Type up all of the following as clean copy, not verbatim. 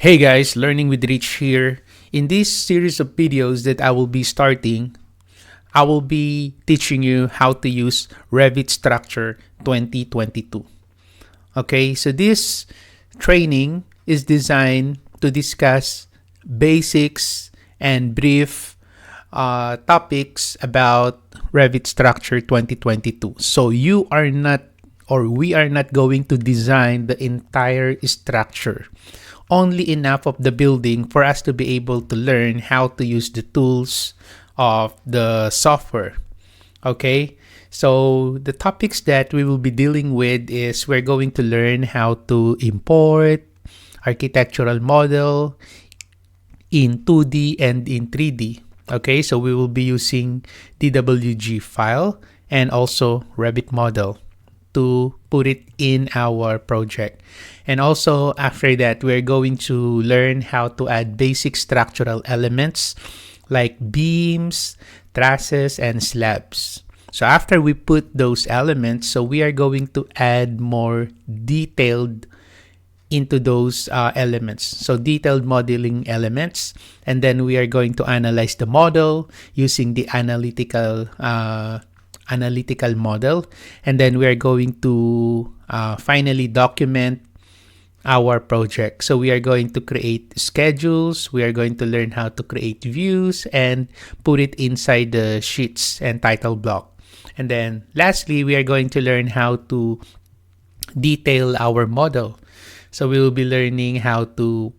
Hey guys, Learning with Rich here. In this series of videos that I will be starting, I will be teaching you how to use Revit Structure 2022. Okay, so this training is designed to discuss basics and brief topics about Revit Structure 2022. So you are not or we are not going to design the entire structure, only enough of the building for us to be able to learn how to use the tools of the software. Okay, so the topics that we will be dealing with is we're going to learn how to import architectural model in 2D and in 3D. Okay, so we will be using DWG file and also Revit model to put it in our project. And also after that, we're going to learn how to add basic structural elements like beams, trusses, and slabs. So after we put those elements, so we are going to add more detailed into those elements. So detailed modeling elements. And then we are going to analyze the model using the analytical model, and then we are going to finally document our project. So we are going to create schedules, we are going to learn how to create views and put it inside the sheets and title block. And then lastly, we are going to learn how to detail our model. So we will be learning how to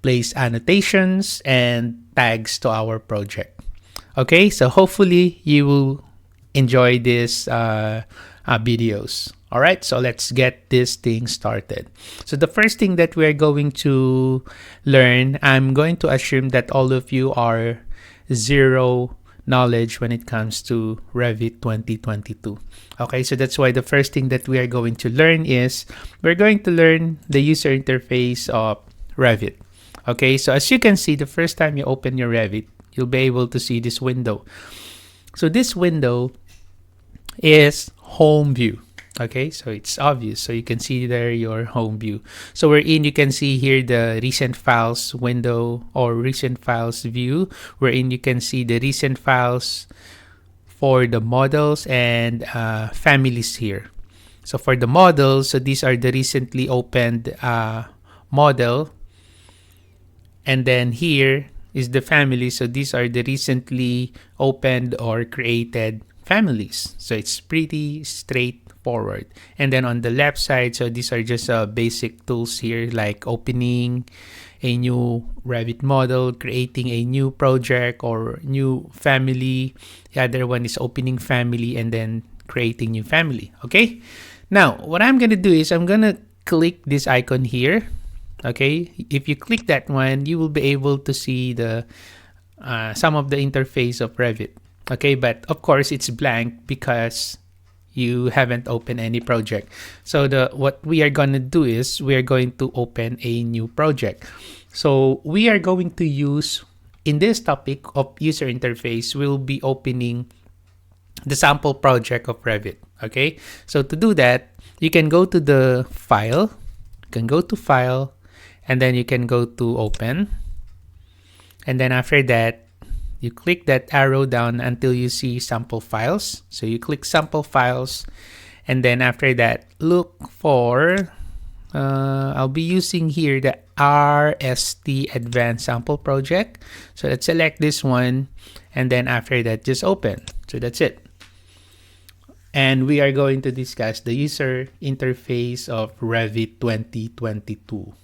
place annotations and tags to our project. Okay, so hopefully you will enjoy these videos. All right, so let's get this thing started. So the first thing that we're going to learn, I'm going to assume that all of you are zero knowledge when it comes to Revit 2022. Okay, so that's why the first thing that we are going to learn is we're going to learn the user interface of Revit. Okay, so as you can see, the first time you open your Revit, you'll be able to see this window. So this window is home view. Okay, so it's obvious. So you can see there your home view. So wherein you can see here the recent files window or recent files view, wherein you can see the recent files for the models and families here. So for the models, so these are the recently opened model. And then here is the family. So these are the recently opened or created families. So it's pretty straightforward. And then on the left side, so these are just basic tools here like opening a new Revit model, creating a new project or new family. The other one is opening family and then creating new family. Okay. Now, what I'm going to do is I'm going to click this icon here. Okay, if you click that one, you will be able to see the some of the interface of Revit. Okay, but of course it's blank because you haven't opened any project. So what we are going to do is we are going to open a new project. So we are going to use, in this topic of user interface, we'll be opening the sample project of Revit. Okay, so to do that, you can go to the file, you can go to file, and then you can go to open. And then after that, you click that arrow down until you see sample files. So you click sample files. And then after that, look for, I'll be using here the RST Advanced Sample Project. So let's select this one. And then after that, just open. So that's it. And we are going to discuss the user interface of Revit 2022.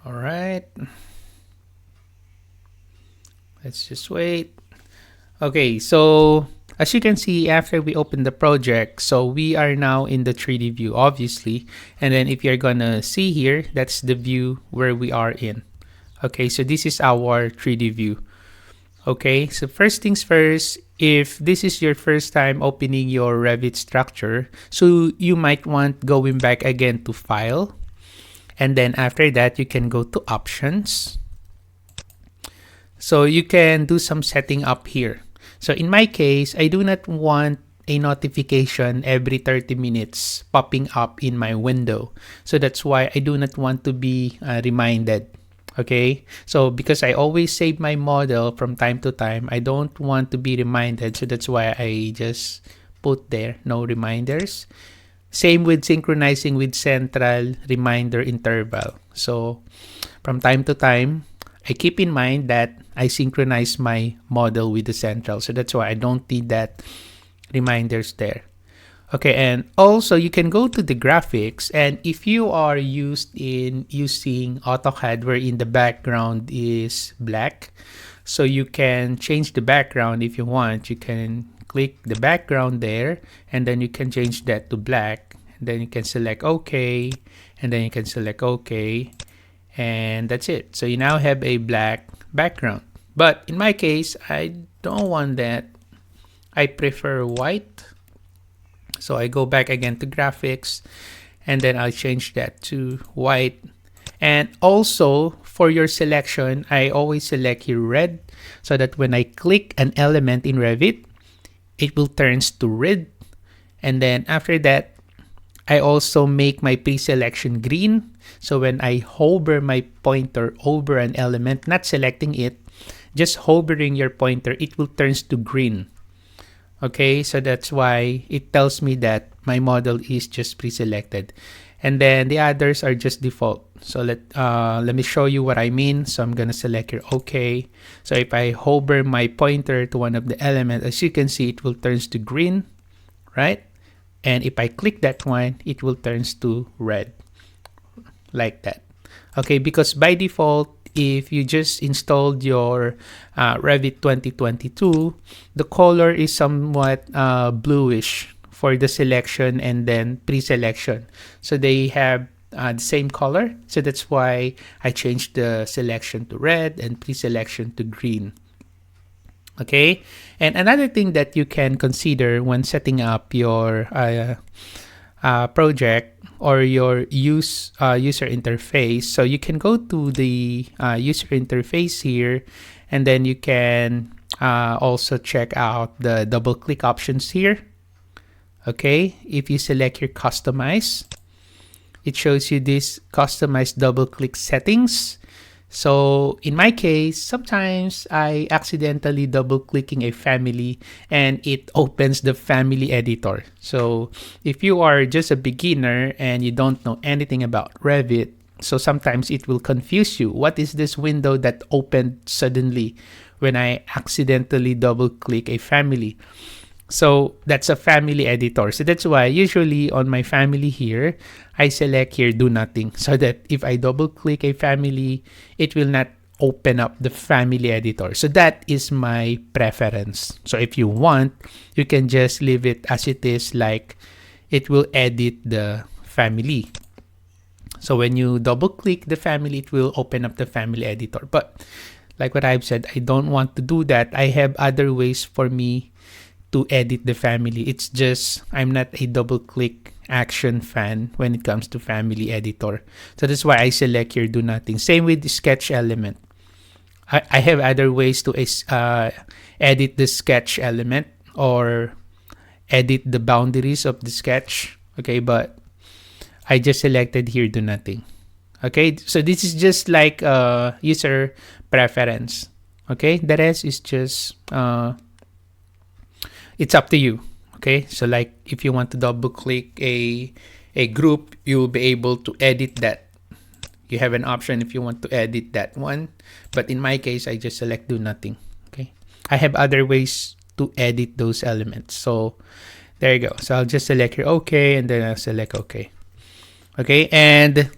All right, let's just wait. Okay, so as you can see, after we open the project, so we are now in the 3D view, obviously. And then if you're gonna see here, that's the view where we are in. Okay, so this is our 3D view. Okay, so first things first, if this is your first time opening your Revit structure, so you might want going back again to File. And then after that, you can go to Options. So you can do some setting up here. So in my case, I do not want a notification every 30 minutes popping up in my window. So that's why I do not want to be reminded. Okay, so because I always save my model from time to time, I don't want to be reminded. So that's why I just put there no reminders. Same with synchronizing with central reminder interval. So from time to time, I keep in mind that I synchronize my model with the central. So that's why I don't need that reminders there. Okay, and also you can go to the graphics, and if you are used in using AutoCAD wherein the background is black, so you can change the background if you want. You can click the background there, and then you can change that to black, and then you can select OK, and then you can select OK, and that's it. So you now have a black background. But in my case, I don't want that. I prefer white. So I go back again to graphics, and then I'll change that to white. And also for your selection, I always select here red, so that when I click an element in Revit, it will turns to red. And then after that, I also make my pre-selection green. So when I hover my pointer over an element, not selecting it, just hovering your pointer, it will turns to green. Okay, so that's why it tells me that my model is just pre-selected, and then the others are just default. So let me show you what I mean. So I'm gonna select here OK. So if I hover my pointer to one of the elements, as you can see, it will turns to green, right? And if I click that one, it will turns to red, like that. Okay, because by default, if you just installed your Revit 2022, the color is somewhat bluish for the selection and then pre-selection. So they have the same color. So that's why I changed the selection to red and pre-selection to green. Okay, and another thing that you can consider when setting up your project or your user interface. So you can go to the user interface here, and then you can also check out the double click options here. Okay, if you select your customize, it shows you this customize double click settings. So in my case, sometimes I accidentally double clicking a family and it opens the family editor. So if you are just a beginner and you don't know anything about Revit, so sometimes it will confuse you. What is this window that opened suddenly when I accidentally double click a family? So that's a family editor. So that's why usually on my family here, I select here do nothing, so that if I double click a family, it will not open up the family editor. So that is my preference. So if you want, you can just leave it as it is, like it will edit the family. So when you double click the family, it will open up the family editor. But like what I've said, I don't want to do that. I have other ways for me to edit the family. It's just I'm not a double click action fan when it comes to family editor. So that's why I select here do nothing. Same with the sketch element. I have other ways to edit the sketch element or edit the boundaries of the sketch. Okay, but I just selected here do nothing. Okay, so this is just like user preference. Okay, the rest is just it's up to you. Okay, so like if you want to double click a group, you'll be able to edit that. You have an option if you want to edit that one, but in my case, I just select do nothing. Okay, I have other ways to edit those elements. So there you go. So I'll just select here OK, and then I'll select OK. Okay, and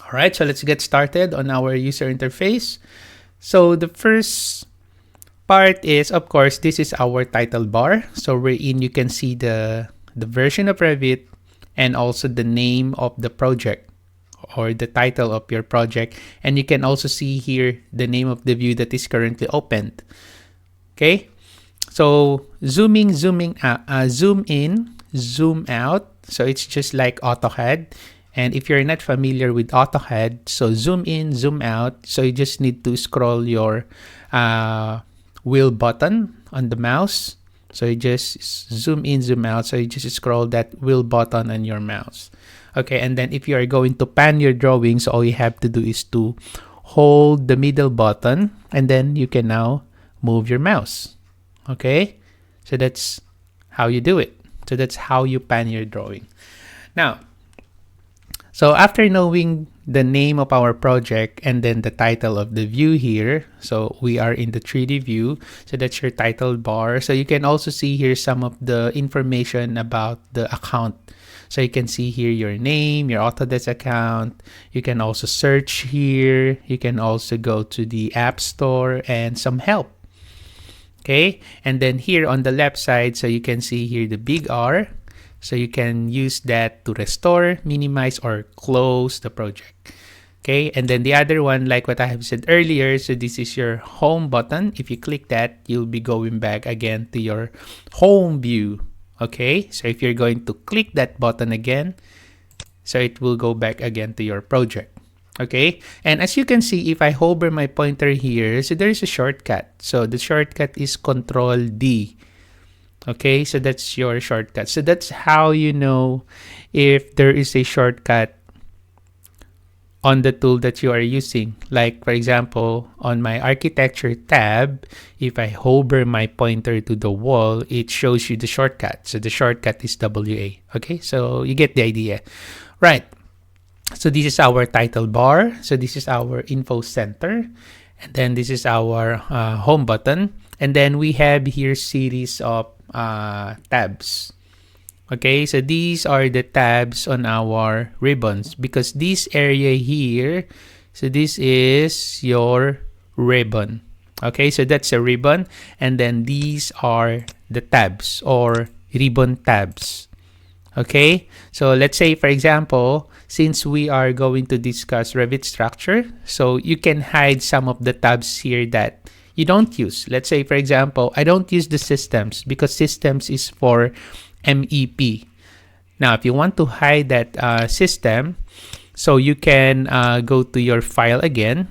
all right, so let's get started on our user interface. So the first part is, of course, this is our title bar. So wherein you can see the version of Revit and also the name of the project or the title of your project. And you can also see here the name of the view that is currently opened. Okay, so zoom in, zoom out. So it's just like AutoCAD. And if you're not familiar with AutoCAD, so zoom in, zoom out. So you just need to scroll your wheel button on the mouse. So you just zoom in, zoom out. So you just scroll that wheel button on your mouse. Okay, and then if you are going to pan your drawings, all you have to do is to hold the middle button, and then you can now move your mouse. Okay, so that's how you do it. So that's how you pan your drawing. Now, so after knowing the name of our project and then the title of the view here, so we are in the 3D view, so that's your title bar. So you can also see here some of the information about the account. So you can see here your name, your Autodesk account. You can also search here. You can also go to the App Store and some help. Okay, and then here on the left side, so you can see here the big R. So you can use that to restore, minimize, or close the project. Okay, and then the other one, like what I have said earlier, so this is your home button. If you click that, you'll be going back again to your home view. Okay, so if you're going to click that button again, so it will go back again to your project. Okay, and as you can see, if I hover my pointer here, so there is a shortcut. So the shortcut is Control D. Okay, so that's your shortcut. So that's how you know if there is a shortcut on the tool that you are using. Like, for example, on my architecture tab, if I hover my pointer to the wall, it shows you the shortcut. So the shortcut is WA. Okay, so you get the idea. Right. So this is our title bar. So this is our info center. And then this is our home button. And then we have here series of tabs. Okay, so these are the tabs on our ribbons, because this area here, so this is your ribbon. Okay, so that's a ribbon, and then these are the tabs or ribbon tabs. Okay, so let's say, for example, since we are going to discuss Revit structure, so you can hide some of the tabs here that you don't use. Let's say, for example, I don't use the systems because systems is for MEP. Now, if you want to hide that system, so you can go to your file again,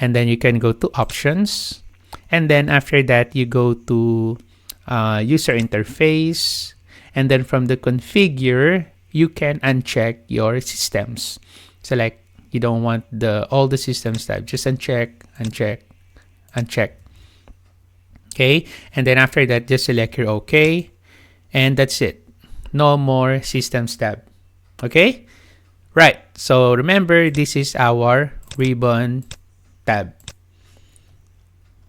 and then you can go to options, and then after that you go to user interface, and then from the configure you can uncheck your systems. So like you don't want all the systems tab, just uncheck. Okay, and then after that just select your OK, and that's it. No more systems tab. Okay, right, so remember this is our ribbon tab.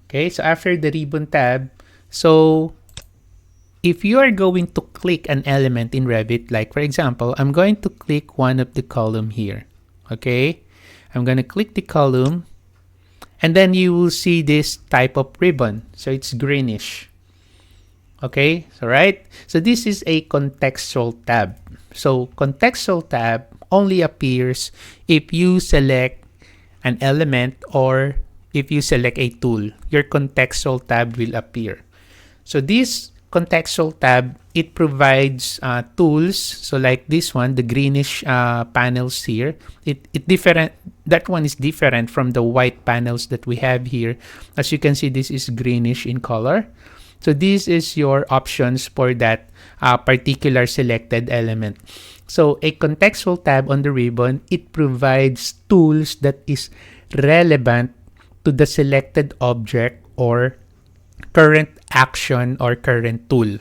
Okay, so after the ribbon tab, so if you are going to click an element in Revit, like for example, I'm going to click one of the column here. Okay, I'm going to click the column, and then you will see this type of ribbon. So it's greenish. Okay, so right. So this is a contextual tab. So contextual tab only appears if you select an element or if you select a tool. Your contextual tab will appear. So this contextual tab, it provides tools. So like this one, the greenish panels here, it different. That one is different from the white panels that we have here. As you can see, this is greenish in color. So this is your options for that particular selected element. So a contextual tab on the ribbon, it provides tools that is relevant to the selected object or current action or current tool.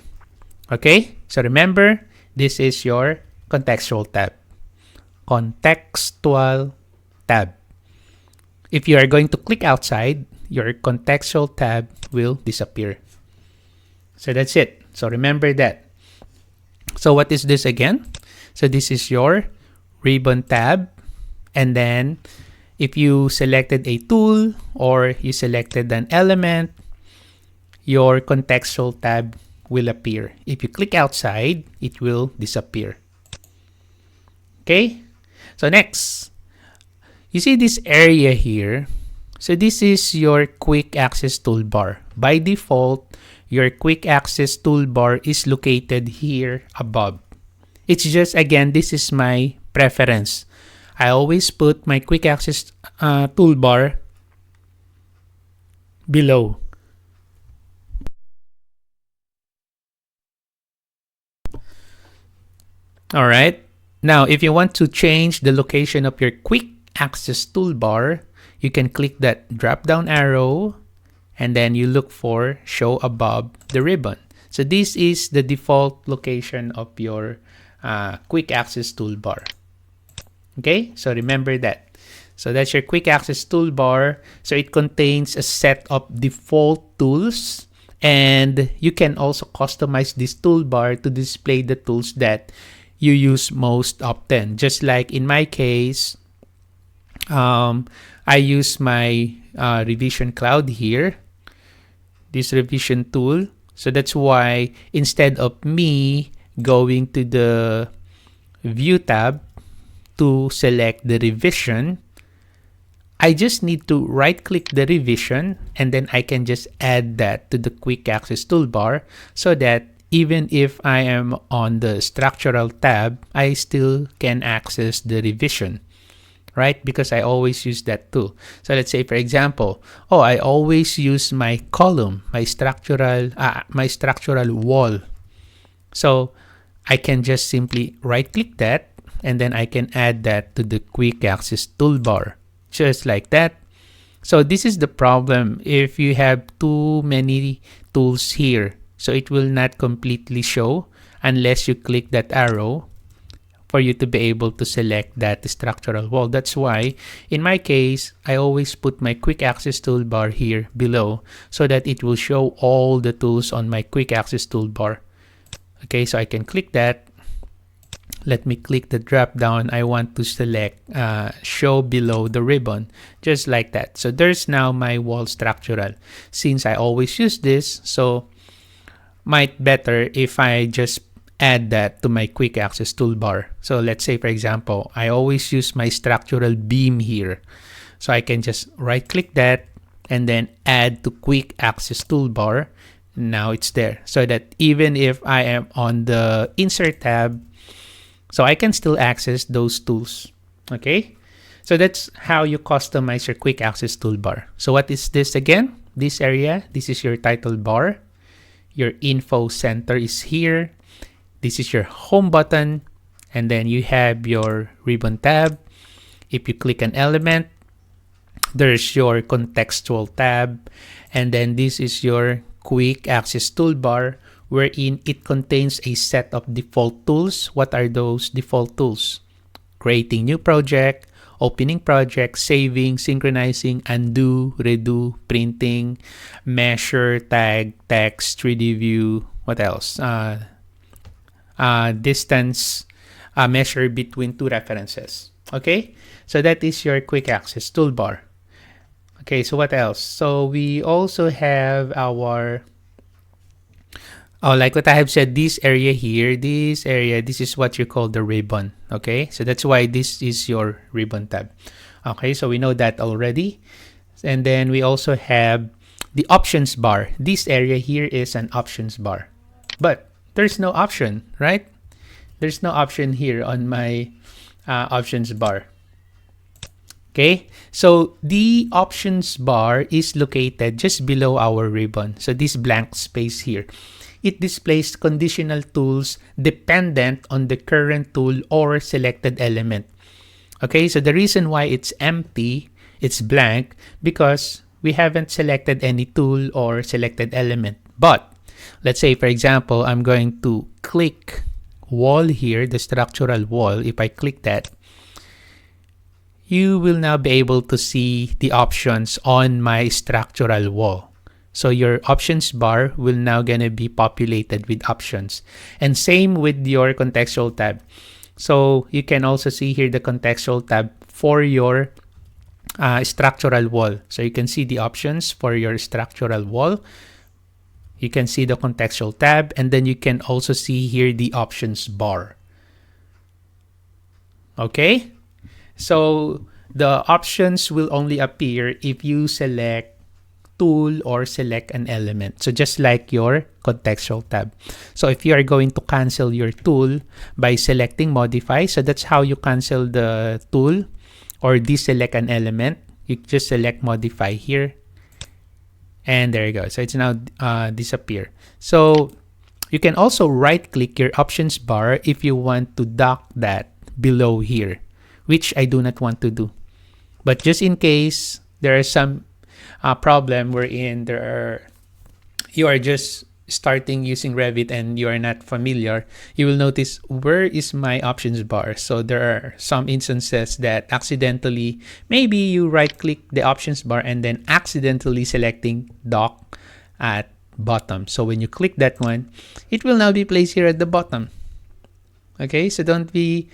Okay, so remember, this is your contextual tab. Contextual tab. If you are going to click outside, your contextual tab will disappear. So that's it. So remember that. So what is this again? So this is your ribbon tab. And then if you selected a tool or you selected an element, your contextual tab will appear. If you click outside, it will disappear. Okay, so next, you see this area here. So this is your quick access toolbar. By default, your quick access toolbar is located here above. It's just, again, this is my preference. I always put my quick access toolbar below. All right. Now, if you want to change the location of your quick access toolbar, you can click that drop down arrow and then you look for show above the ribbon. So this is the default location of your quick access toolbar. Okay, so remember that. So that's your quick access toolbar. So it contains a set of default tools, and you can also customize this toolbar to display the tools that you use most often. Just like in my case, I use my revision cloud here, this revision tool. So that's why instead of me going to the view tab to select the revision, I just need to right click the revision and then I can just add that to the quick access toolbar, so that even if I am on the structural tab, I still can access the revision, right? Because I always use that tool. So let's say, for example, I always use my column, my structural wall. So I can just simply right click that and then I can add that to the quick access toolbar, just like that. So this is the problem if you have too many tools here. So it will not completely show unless you click that arrow for you to be able to select that structural wall. That's why in my case, I always put my quick access toolbar here below so that it will show all the tools on my quick access toolbar. Okay, so I can click that. Let me click the drop down. I want to select show below the ribbon, just like that. So there's now my wall structural. Since I always use this, so might better if I just add that to my quick access toolbar. So let's say, for example, I always use my structural beam here. So I can just right click that and then add to quick access toolbar. Now it's there, so that even if I am on the insert tab, so I can still access those tools. Okay, so that's how you customize your quick access toolbar. So what is this again? This area, this is your title bar. Your info center is here. This is your home button. And then you have your ribbon tab. If you click an element, there's your contextual tab. And then this is your quick access toolbar, wherein it contains a set of default tools. What are those default tools? Creating new project, opening project, saving, synchronizing, undo, redo, printing, measure, tag, text, 3D view, what else? Distance, measure between two references. Okay, so that is your quick access toolbar. Okay, so what else? So we also have our, like what I have said, this area here, this is what you call the ribbon. Okay, so that's why this is your ribbon tab. Okay, so we know that already. And then we also have the options bar. This area here is an options bar, but there's no option, right? There's no option here on my options bar. Okay, so the options bar is located just below our ribbon. So this blank space here, it displays conditional tools dependent on the current tool or selected element. Okay, so the reason why it's empty, it's blank, because we haven't selected any tool or selected element. But let's say, for example, I'm going to click wall here, the structural wall. If I click that, you will now be able to see the options on my structural wall. So your options bar will now gonna be populated with options. And same with your contextual tab. So you can also see here the contextual tab for your structural wall. So you can see the options for your structural wall. You can see the contextual tab, and then you can also see here the options bar. Okay? So the options will only appear if you select tool or select an element. So just like your contextual tab. So if you are going to cancel your tool by selecting modify, so that's how you cancel the tool or deselect an element. You just select modify here. And there you go. So it's now disappear. So You can also right-click your options bar if you want to dock that below here, which I do not want to do. But just in case there is some problem wherein you are just starting using Revit and you are not familiar, you will notice, where is my options bar? So there are some instances that accidentally, maybe you right click the options bar and then accidentally selecting dock at bottom. So when you click that one, it will now be placed here at the bottom. Okay, so don't be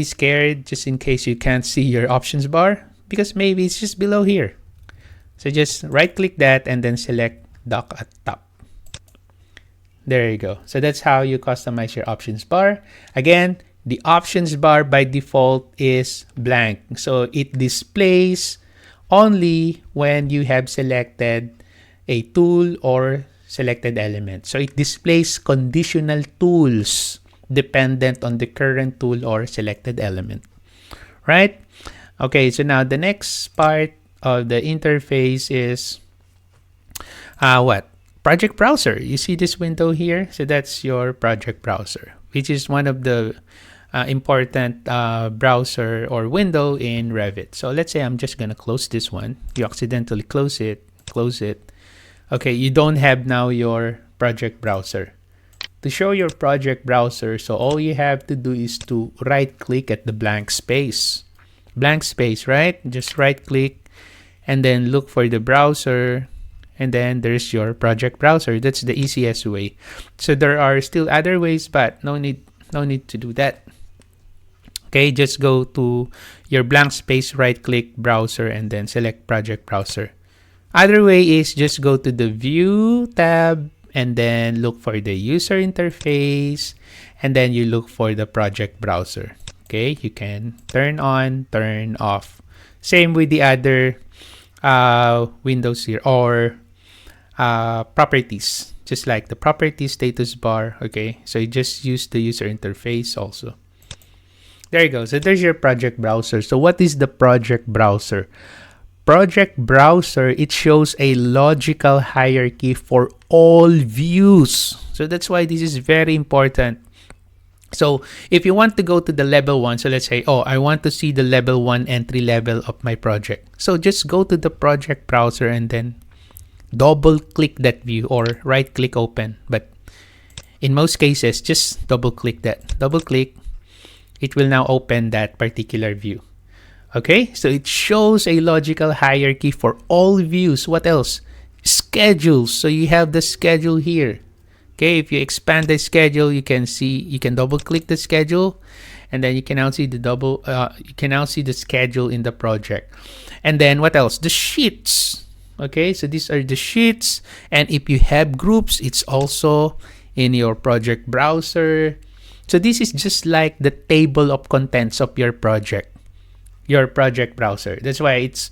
scared just in case you can't see your options bar, because maybe it's just below here. So just right click that and then select dock at top. There you go. So that's how you customize your options bar. Again, the options bar by default is blank. So it displays only when you have selected a tool or selected element. So it displays conditional tools dependent on the current tool or selected element. Right? Okay, so now the next part of the interface is what? Project browser. You see this window here? So that's your project browser, which is one of the important browser or window in Revit. So let's say I'm just going to close this one. You accidentally close it. Okay, you don't have now your project browser. To show your project browser, so all you have to do is to right click at the blank space. Blank space, right? Just right click and then look for the browser. And then there's your project browser. That's the easiest way. So there are still other ways, but no need to do that. Okay, just go to your blank space, right click browser, and then select project browser. Other way is just go to the view tab and then look for the user interface, and then you look for the project browser. Okay, you can turn on, turn off. Same with the other windows here, or properties, just like the property status bar. Okay, so you just use the user interface also. There you go. So there's your project browser. So what is the project browser? Project browser, it shows a logical hierarchy for all views. So that's why this is very important. So if you want to go to the level 1, so let's say, I want to see the level 1 entry level of my project. So just go to the project browser and then double click that view or right click open. But in most cases, just double click that. Double click, it will now open that particular view. Okay, so it shows a logical hierarchy for all views. What else? Schedules. So you have the schedule here. Okay, if you expand the schedule, you can double click the schedule, and then you can now see the schedule in the project. And then what else? The sheets. Okay, so these are the sheets, and if you have groups, it's also in your project browser. So this is just like the table of contents of your project browser. That's why it's,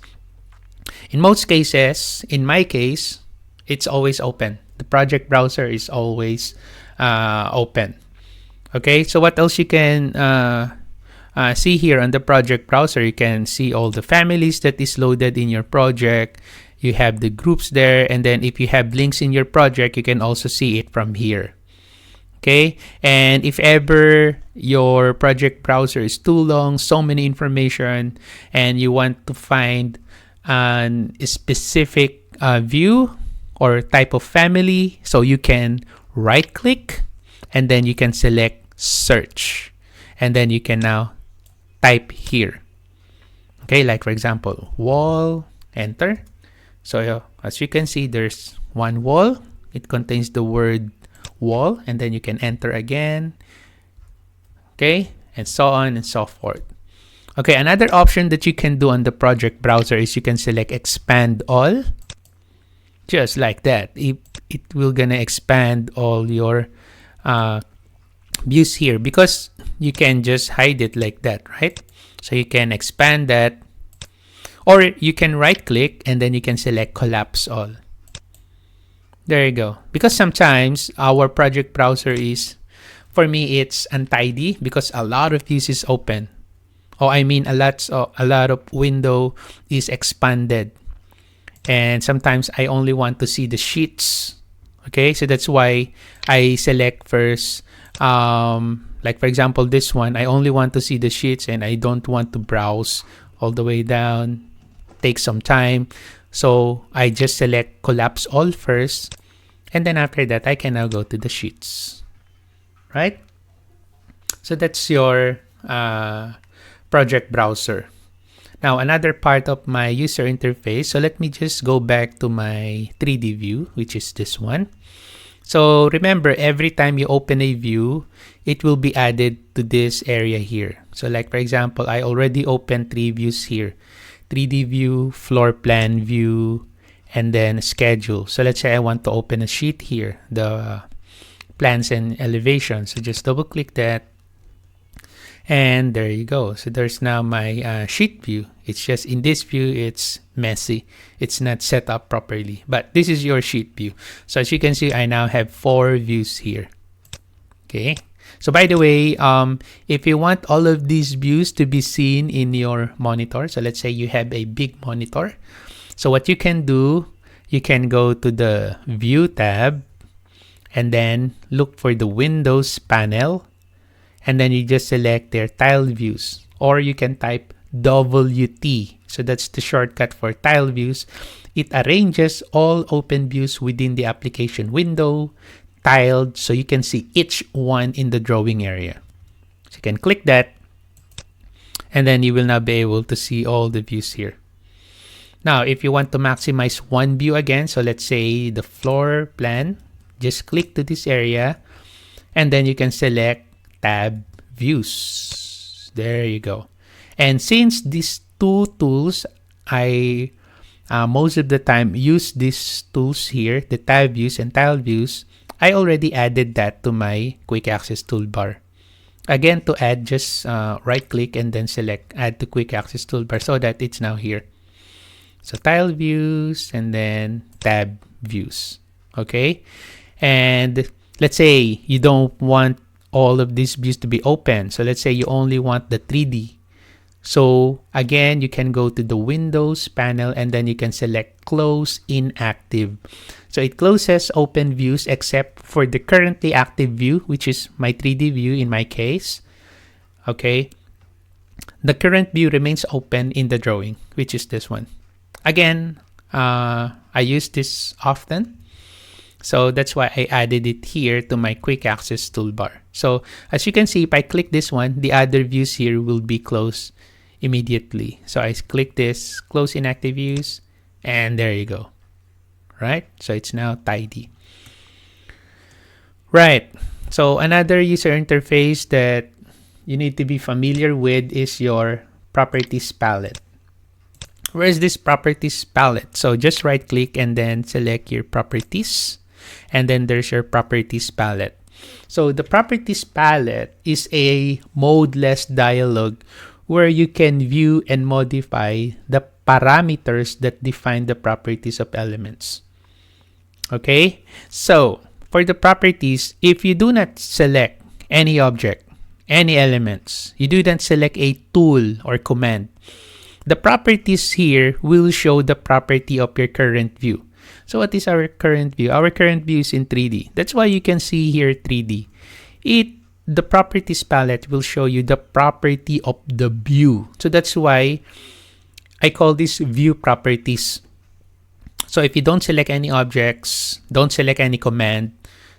in most cases, in my case, it's always open. The project browser is always open. Okay, so what else you can see here on the project browser? You can see all the families that is loaded in your project. You have the groups there, and then if you have links in your project, you can also see it from here. Okay, and if ever your project browser is too long, so many information, and you want to find a specific view or type of family, so you can right click and then you can select search, and then you can now type here. Okay, like for example, wall, enter. So as you can see, there's one wall. It contains the word wall, and then you can enter again. Okay, and so on and so forth. Okay, another option that you can do on the project browser is you can select expand all. Just like that. It will gonna expand all your views here, because you can just hide it like that, right? So you can expand that, or you can right click and then you can select collapse all. There you go. Because sometimes our project browser is, for me, it's untidy because a lot of views is open. A lot of window is expanded. And sometimes I only want to see the sheets Okay, so that's why I select first. Like for example, this one, I only want to see the sheets and I don't want to browse all the way down. Take some time. So I just select collapse all first. And then after that, I can now go to the sheets. Right? So that's your project browser. Now, another part of my user interface. So let me just go back to my 3D view, which is this one. So remember, every time you open a view, it will be added to this area here. So like for example, I already opened 3 views here. 3D view, floor plan view, and then schedule. So let's say I want to open a sheet here, the plans and elevation. So just double click that. And there you go. So there's now my sheet view. It's just in this view, it's messy. It's not set up properly. But this is your sheet view. So as you can see, I now have 4 views here. Okay. So by the way, if you want all of these views to be seen in your monitor, so let's say you have a big monitor. So what you can do, you can go to the View tab and then look for the Windows panel. And then you just select their tile views, or you can type WT. So that's the shortcut for tile views. It arranges all open views within the application window, tiled, so you can see each one in the drawing area. So you can click that, and then you will now be able to see all the views here. Now, if you want to maximize one view again, so let's say the floor plan, just click to this area, and then you can select tab views. There you go. And since these 2 tools, I most of the time use these tools here, the tab views and tile views, I already added that to my quick access toolbar. Again, to add, just right click and then select add to quick access toolbar so that it's now here. So tile views and then tab views. Okay. And let's say you don't want all of these views to be open. So let's say you only want the 3D. So again, you can go to the Windows panel and then you can select close inactive. So it closes open views except for the currently active view, which is my 3D view in my case. Okay. The current view remains open in the drawing, which is this one. Again, I use this often. So that's why I added it here to my quick access toolbar. So as you can see, if I click this one, the other views here will be closed immediately. So I click this, close inactive views, and there you go. Right? So it's now tidy. Right. So another user interface that you need to be familiar with is your properties palette. Where is this properties palette? So just right click and then select your properties. And then there's your properties palette. So the properties palette is a modeless dialog where you can view and modify the parameters that define the properties of elements. Okay, so for the properties, if you do not select any object, any elements, you do not select a tool or command, the properties here will show the property of your current view. So what is our current view? Our current view is in 3D. That's why you can see here 3D. The properties palette will show you the property of the view. So that's why I call this view properties. So if you don't select any objects, don't select any command,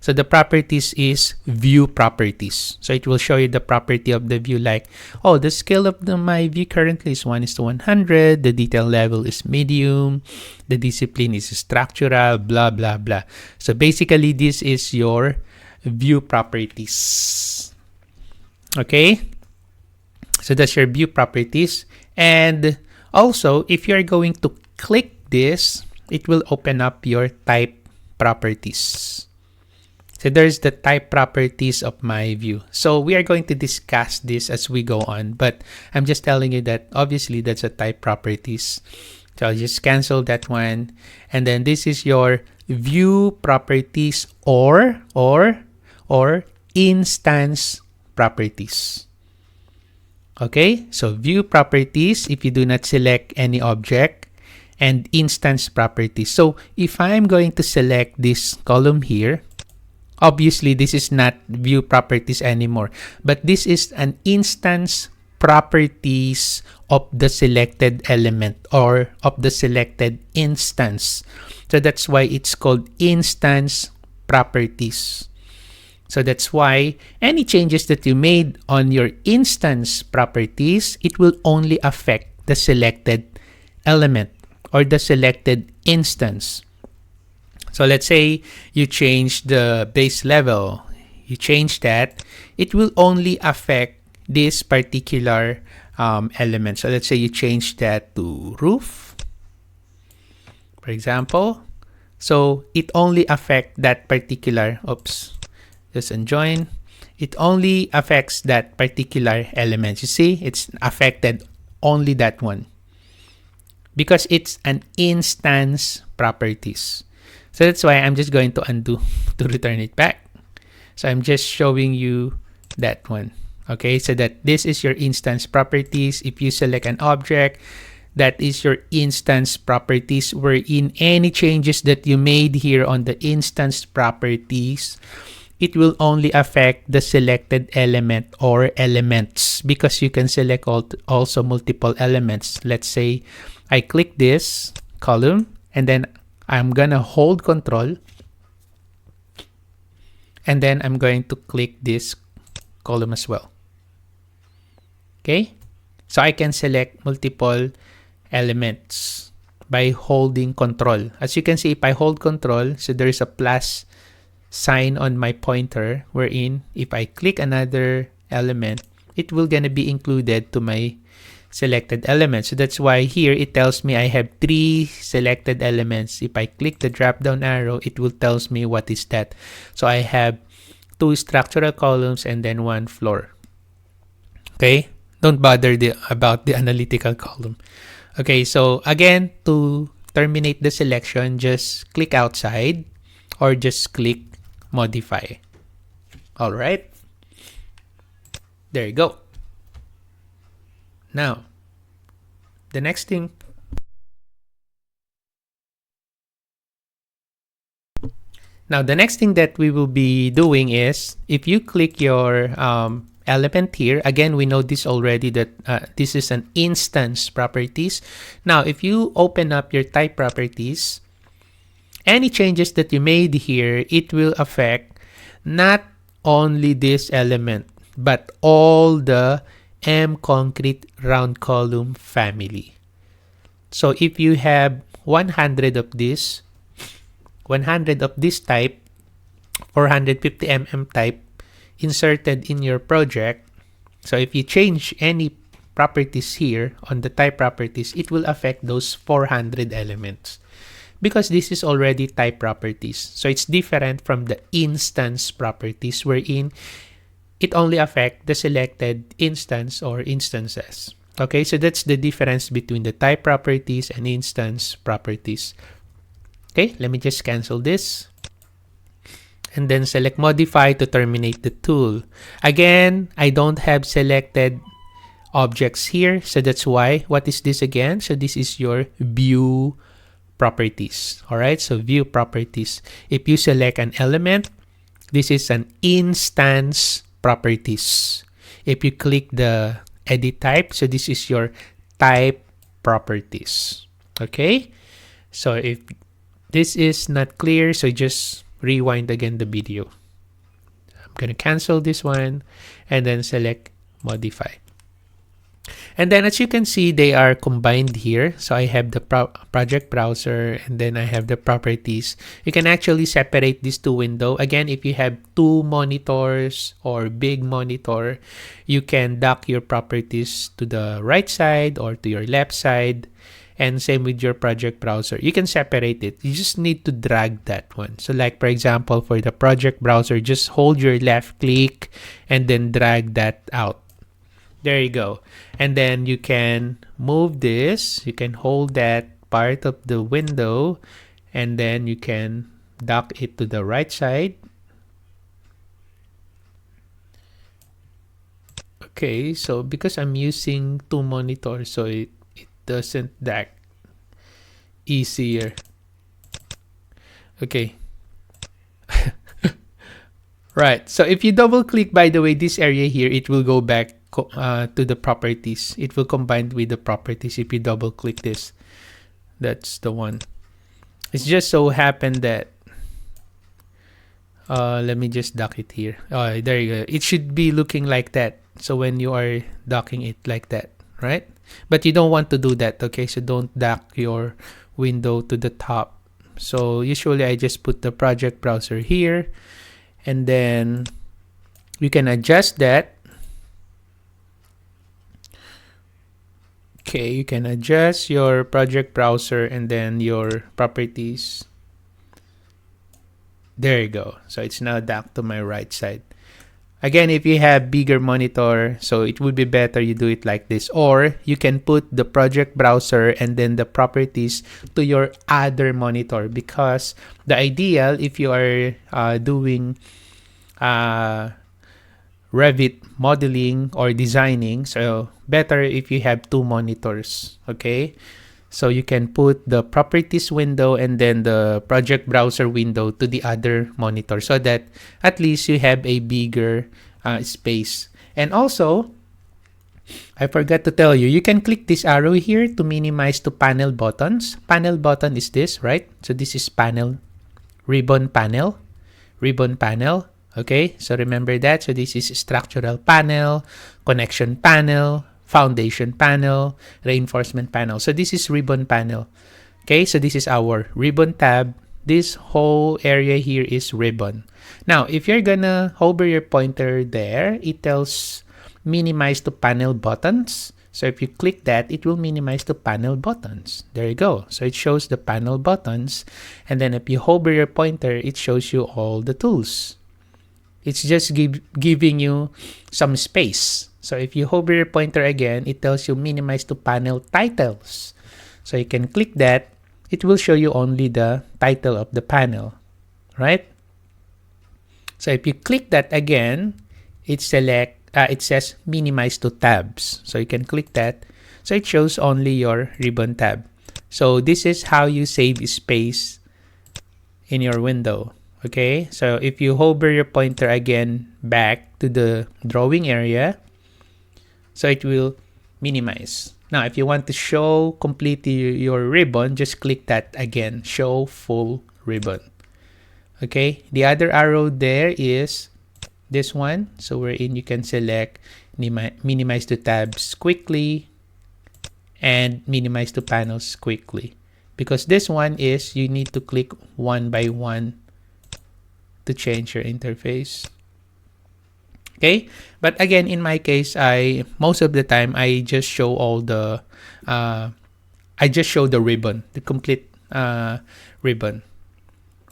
so the properties is view properties. So it will show you the property of the view, like, oh, the scale of my view currently is 1:100. The detail level is medium. The discipline is structural, blah, blah, blah. So basically, this is your view properties. Okay? So that's your view properties. And also, if you're going to click this, it will open up your type properties. So there's the type properties of my view. So we are going to discuss this as we go on, but I'm just telling you that obviously that's a type properties. So I'll just cancel that one. And then this is your view properties or instance properties. Okay, so view properties, if you do not select any object, and instance properties. So if I'm going to select this column here, obviously this is not view properties anymore, but this is an instance properties of the selected element or of the selected instance. So that's why it's called instance properties. So that's why any changes that you made on your instance properties, it will only affect the selected element or the selected instance. So let's say you change the base level, you change that, it will only affect this particular element. So let's say you change that to roof, for example. So it only affects that particular, just unjoin. It only affects that particular element. You see, it's affected only that one because it's an instance properties. So that's why I'm just going to undo to return it back. So I'm just showing you that one. Okay, so that this is your instance properties. If you select an object, that is your instance properties, wherein any changes that you made here on the instance properties, it will only affect the selected element or elements, because you can select also multiple elements. Let's say I click this column and then I'm gonna hold control and then I'm going to click this column as well. Okay, so I can select multiple elements by holding control. As you can see, if I hold control, so there is a plus sign on my pointer, wherein if I click another element, it will gonna be included to my selected elements. So that's why here it tells me I have 3 selected elements. If I click the drop down arrow, it will tells me what is that. So I have 2 structural columns and then 1 floor. Okay, don't bother about the analytical column. Okay, so again, to terminate the selection, just click outside or just click modify. All right, there you go. Now, the next thing that we will be doing is, if you click your element here, again, we know this already that this is an instance properties. Now, if you open up your type properties, any changes that you made here, it will affect not only this element, but all the M concrete round column family. So if you have 100 of this type, 450 mm type inserted in your project, so if you change any properties here on the type properties, it will affect those 400 elements because this is already type properties. So it's different from the instance properties, wherein it only affects the selected instance or instances. Okay, so that's the difference between the type properties and instance properties. Okay, let me just cancel this and then select modify to terminate the tool. Again, I don't have selected objects here, so that's why. What is this again? So this is your view properties. All right, so view properties. If you select an element, this is an instance properties. If you click the edit type, so this is your type properties. Okay, so if this is not clear, so just rewind again the video. I'm gonna cancel this one and then select modify. And then as you can see, they are combined here. So I have the project browser and then I have the properties. You can actually separate these two windows. Again, if you have 2 monitors or big monitor, you can dock your properties to the right side or to your left side. And same with your project browser. You can separate it. You just need to drag that one. So like, for example, for the project browser, just hold your left click and then drag that out. There you go. And then you can move this. You can hold that part of the window and then you can dock it to the right side. Okay, so because I'm using 2 monitors, so it doesn't dock easier. Okay. Right. So if you double click, by the way, this area here, it will go back to the properties. It will combine with the properties if you double click this. That's the one. It's just so happened that let me just dock it here. Oh, there you go. It should be looking like that. So when you are docking it like that, right? But you don't want to do that, okay? So don't dock your window to the top. So usually I just put the project browser here, and then you can adjust that. Okay, you can adjust your project browser and then your properties. There you go. So it's now docked to my right side. Again, if you have bigger monitor, so it would be better you do it like this. Or you can put the project browser and then the properties to your other monitor, because the ideal, if you are doing Revit modeling or designing, so better if you have two monitors, okay? So you can put the properties window and then the project browser window to the other monitor, so that at least you have a bigger space. And also, I forgot to tell you, you can click this arrow here to minimize to panel buttons. Panel button is this, right? So this is panel, ribbon panel. Okay, so remember that. So this is structural panel, connection panel, foundation panel, reinforcement panel. So this is ribbon panel. Okay, so this is our ribbon tab. This whole area here is ribbon. Now, if you're gonna hover your pointer there, it tells minimize to panel buttons. So if you click that, it will minimize to panel buttons. There you go. So it shows the panel buttons. And then if you hover your pointer, it shows you all the tools. It's just giving you some space. So if you hover your pointer again, it tells you minimize to panel titles. So you can click that. It will show you only the title of the panel, right? So if you click that again, it says minimize to tabs. So you can click that. So it shows only your ribbon tab. So this is how you save space in your window. Okay, so if you hover your pointer again back to the drawing area, so it will minimize. Now, if you want to show completely your ribbon, just click that again, show full ribbon. Okay, the other arrow there is this one. So wherein you can select minimize to tabs quickly and minimize to panels quickly. Because this one is you need to click one by one to change your interface. Okay, but again, in my case, most of the time I just show all the I just show the ribbon, the complete ribbon,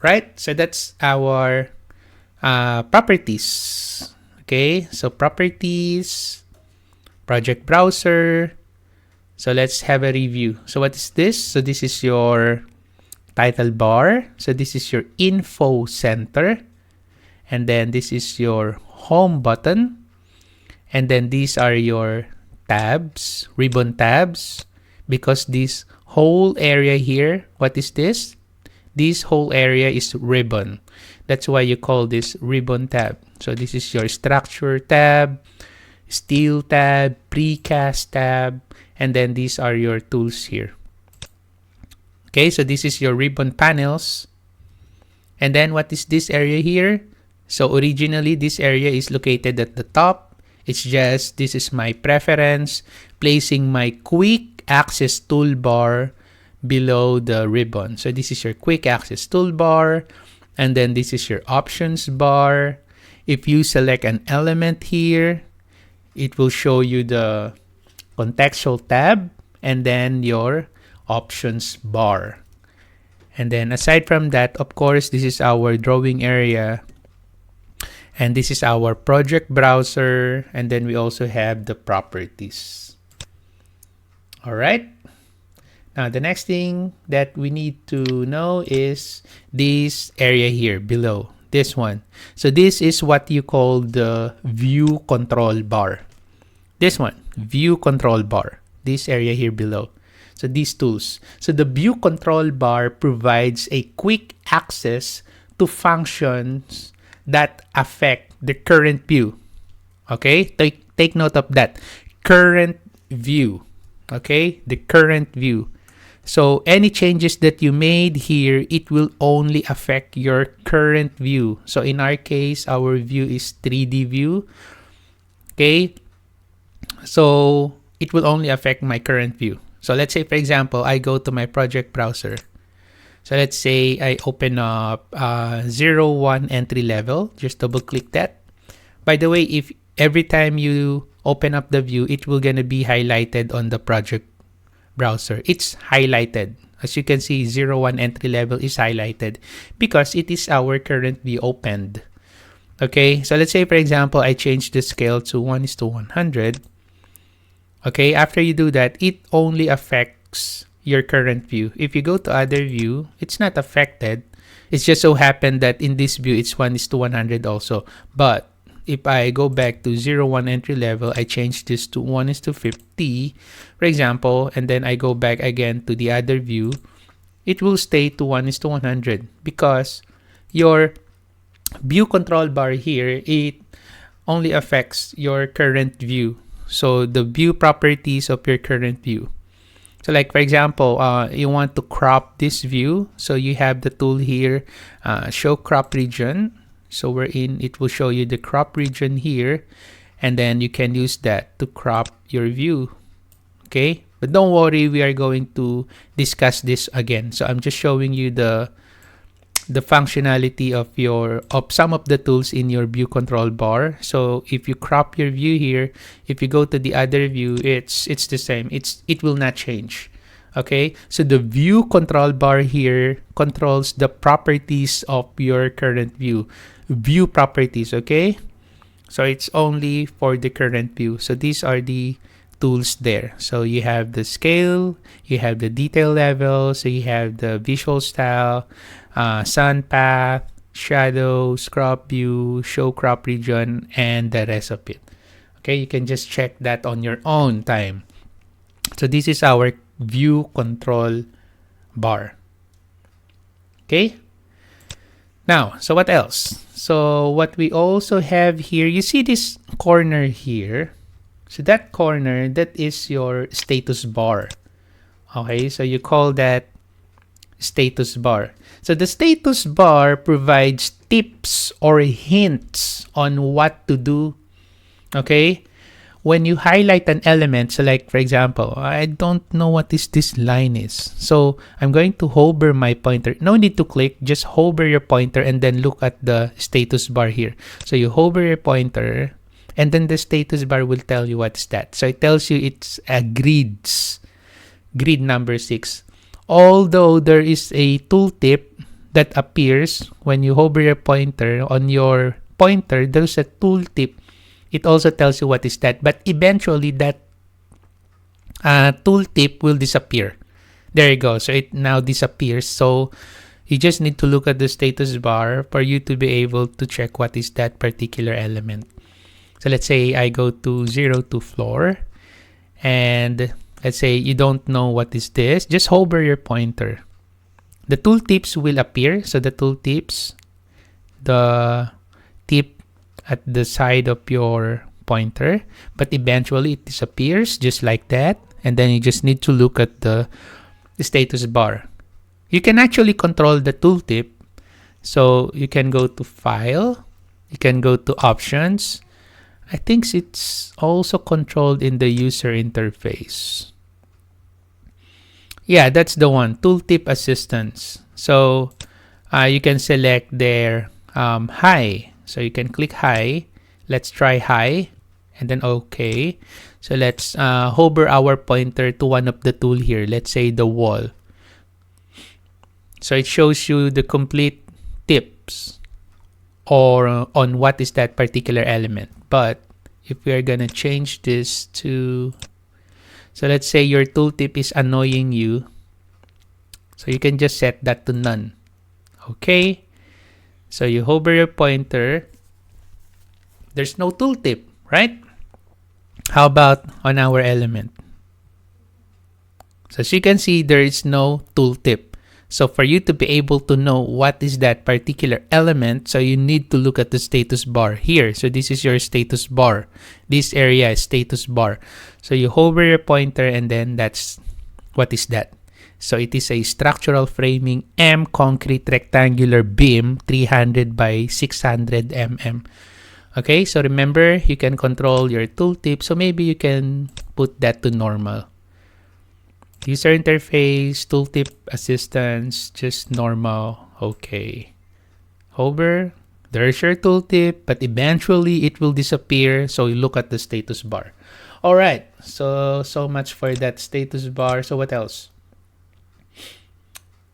right? So that's our properties. Okay, so properties, project browser. So let's have a review. So what is this? So this is your title bar. So this is your info center. And then this is your home button. And then these are your tabs, ribbon tabs. Because this whole area here, what is this? This whole area is ribbon. That's why you call this ribbon tab. So this is your structure tab, steel tab, precast tab, and then these are your tools here. Okay, so this is your ribbon panels. And then what is this area here? So originally, this area is located at the top. It's just, this is my preference, placing my quick access toolbar below the ribbon. So this is your quick access toolbar. And then this is your options bar. If you select an element here, it will show you the contextual tab and then your options bar. And then aside from that, of course, this is our drawing area. And this is our project browser. And then we also have the properties. All right. Now, the next thing that we need to know is this area here below, this one. So this is what you call the view control bar. This one, view control bar, this area here below. So these tools. So the view control bar provides a quick access to functions that affect the current view. Okay, take note of that. Current view. Okay, the current view. So any changes that you made here, it will only affect your current view. So in our case, our view is 3D view. Okay, so it will only affect my current view. So let's say, for example, I go to my project browser. So let's say I open up 01 entry level. Just double click that. By the way, if every time you open up the view, it will gonna be highlighted on the project browser. It's highlighted. As you can see, 01 entry level is highlighted because it is our current view opened. Okay, so let's say, for example, I change the scale to 1:100. Okay, after you do that, it only affects your current view. If you go to other view, it's not affected. It's just so happened that in this view, it's 1:100 also. But if I go back to 01 entry level, I change this to 1:50, for example, and then I go back again to the other view, it will stay to 1:100 because your view control bar here, it only affects your current view. So the view properties of your current view. So like, for example, you want to crop this view. So you have the tool here, show crop region. So it will show you the crop region here. And then you can use that to crop your view. Okay. But don't worry, we are going to discuss this again. So I'm just showing you the functionality of some of the tools in your view control bar. So if you crop your view here, if you go to the other view, it's the same. It will not change. Okay, so the view control bar here controls the properties of your current view properties. Okay, so it's only for the current view. So these are the tools there. So you have the scale, you have the detail level, so you have the visual style, sun path, shadows, crop view, show crop region, and the rest of it. Okay, you can just check that on your own time. So this is our view control bar. Okay, now, so what else? So what we also have here, you see this corner here. So that corner, that is your status bar. Okay, so you call that status bar. So the status bar provides tips or hints on what to do. Okay, when you highlight an element, so like, for example, I don't know what this line is. So I'm going to hover my pointer. No need to click, just hover your pointer and then look at the status bar here. So you hover your pointer and then the status bar will tell you what's that. So it tells you it's a grid number 6. Although there is a tooltip that appears when you hover your pointer on your pointer, there's a tooltip. It also tells you what is that, but eventually that tooltip will disappear. There you go. So it now disappears. So you just need to look at the status bar for you to be able to check what is that particular element. So let's say I go to 0 to floor, and let's say you don't know what is this. Just hover your pointer. The tooltips will appear. So the tooltips, the tip at the side of your pointer, but eventually it disappears just like that. And then you just need to look at the status bar. You can actually control the tooltip. So you can go to File, you can go to Options. I think it's also controlled in the user interface. Yeah, that's the one, Tooltip Assistance. So you can select there high. So you can click high. Let's try high and then okay. So let's hover our pointer to one of the tool here. Let's say the wall. So it shows you the complete tips or on what is that particular element. But if we are gonna change this to, so let's say your tooltip is annoying you, so you can just set that to none. Okay, so you hover your pointer, there's no tooltip, right? How about on our element? So as you can see, there is no tooltip. So for you to be able to know what is that particular element, so you need to look at the status bar here. So this is your status bar. This area is status bar. So you hover your pointer and then that's what is that. So it is a structural framing M concrete rectangular beam 300 by 600 mm. Okay, so remember, you can control your tooltip. So maybe you can put that to normal. User interface, tooltip assistance, just normal. Okay. Hover, there's your tooltip, but eventually it will disappear. So you look at the status bar. All right, so much for that status bar. So what else?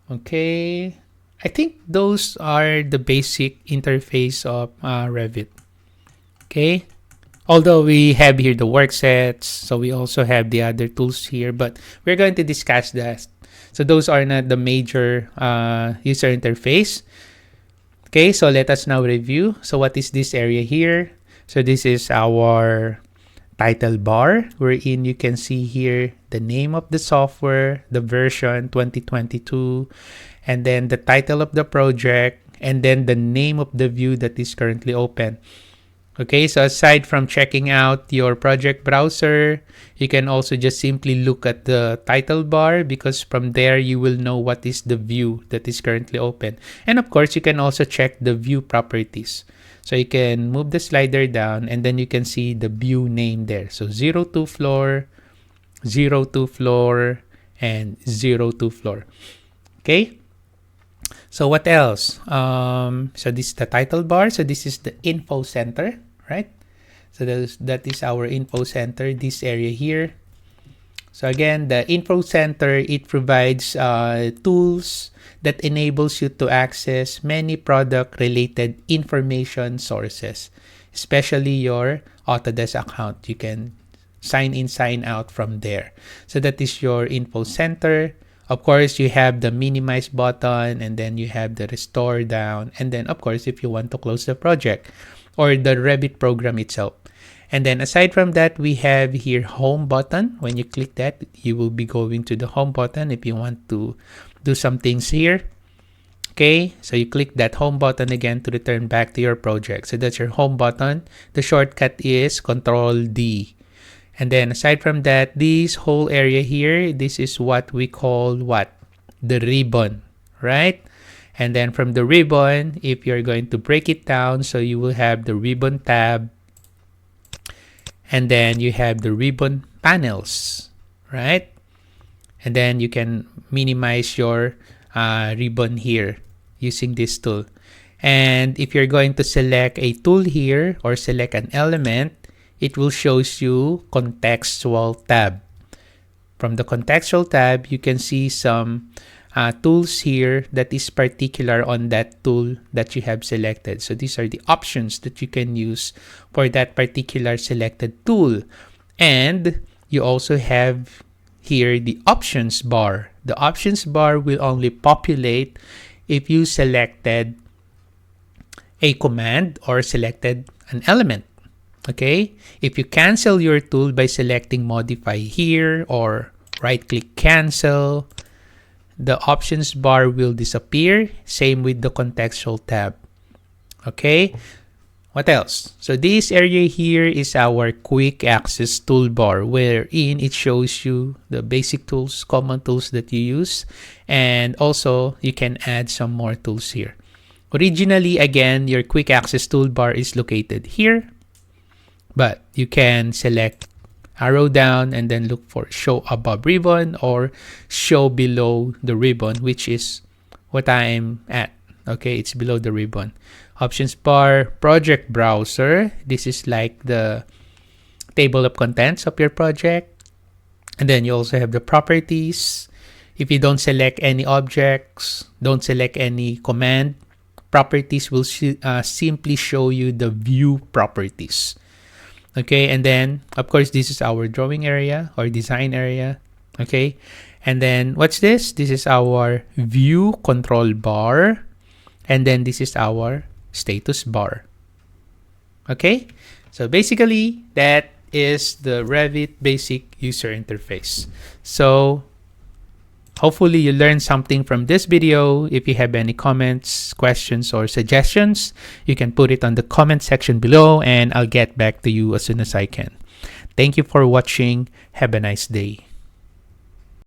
Okay, I think those are the basic interface of Revit. Okay, although we have here the work sets, so we also have the other tools here, but we're going to discuss that. So those are not the major user interface. Okay, so let us now review. So what is this area here? So this is our title bar, wherein you can see here the name of the software, the version 2022, and then the title of the project, and then the name of the view that is currently open. Okay, so aside from checking out your project browser, you can also just simply look at the title bar, because from there you will know what is the view that is currently open. And of course, you can also check the view properties. So you can move the slider down and then you can see the view name there. So 02 floor, 02 floor, and 02 floor. Okay. So what else? So this is the title bar. So this is the info center, right? So that is our info center, this area here. So again, the info center, it provides tools that enables you to access many product-related information sources, especially your Autodesk account. You can sign in, sign out from there. So that is your info center. Of course, you have the minimize button, and then you have the restore down, and then of course, if you want to close the project or the Revit program itself. And then aside from that, we have here home button. When you click that, you will be going to the home button if you want to do some things here. Okay, so you click that home button again to return back to your project. So that's your home button. The shortcut is Control D. And then aside from that, this whole area here, this is what we call what? The ribbon, right? And then from the ribbon, if you're going to break it down, so you will have the ribbon tab, and then you have the ribbon panels, right? And then you can minimize your ribbon here using this tool. And if you're going to select a tool here or select an element, it will show you contextual tab. From the contextual tab, you can see some tools here that is particular on that tool that you have selected. So these are the options that you can use for that particular selected tool. And you also have here the options bar. The options bar will only populate if you selected a command or selected an element. Okay, if you cancel your tool by selecting modify here or right click cancel, the options bar will disappear. Same with the contextual tab. Okay, what else? So this area here is our quick access toolbar, wherein it shows you the basic tools, common tools that you use, and also you can add some more tools here. Originally, again, your quick access toolbar is located here, but you can select arrow down and then look for show above ribbon or show below the ribbon, which is what I'm at. Okay, it's below the ribbon. Options bar, project browser. This is like the table of contents of your project. And then you also have the properties. If you don't select any objects, don't select any command, properties will simply show you the view properties. Okay, and then of course this is our drawing area or design area. Okay, and then what's this? This is our view control bar, and then this is our status bar. Okay, so basically that is the Revit basic user interface. So Hopefully you learned something from this video. If you have any comments, questions, or suggestions, you can put it on the comment section below and I'll get back to you as soon as I can. Thank you for watching. Have a nice day.